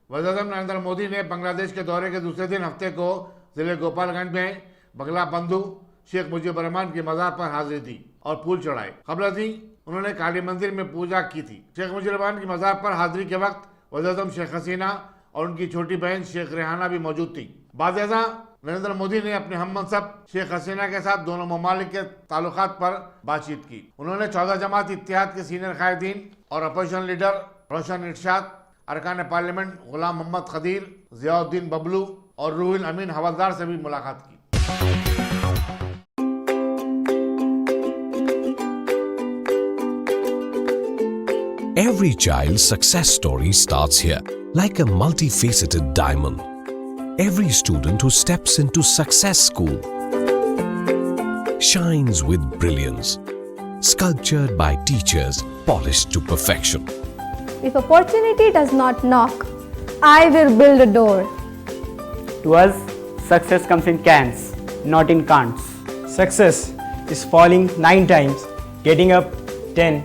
वज़ीर-ए-आज़म नरेंद्र मोदी ने बांग्लादेश के दौरे के दूसरे दिन हफ्ते को जिले गोपालगंज में बंगला बंधु शेख मुजीबुर रहमान की मज़ार पर हाजिरी दी और फूल चढ़ाए। कबल अज़ीं उन्होंने काली मंदिर में पूजा की थी। शेख मुजीबुर रहमान की मज़ार पर हाजिरी के वक्त वज़ीर-ए-आज़म शेख हसीना और उनकी छोटी बहन शेख रेहाना भी मौजूद थी। बाद-ए-आज़ा नरेंद्र मोदी ने अपने हम मनसब शेख हसीना के साथ दोनों ममालिक के ताल्लुकात पर बातचीत की। उन्होंने 14 जमात इत्तेहाद के सीनियर कायदीन और अपोजिशन लीडर रोशन इरशाद, अरकान पार्लियामेंट गुलाम मोहम्मद खदीर, ज़ियाउद्दीन बबलू और रूहुल अमीन हवलदार से भी मुलाकात की। Every child's success story starts here, like a multifaceted diamond. Every student who steps into Success School shines with brilliance, sculptured by teachers polished to perfection. If opportunity does not knock, I will build a door. To us, success comes in cans, not in can'ts. Success is falling 9 times, getting up 10.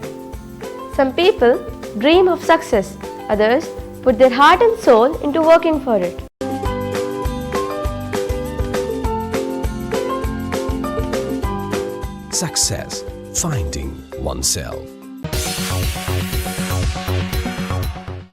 Some people dream of success, others put their heart and soul into working for it. Success, finding oneself.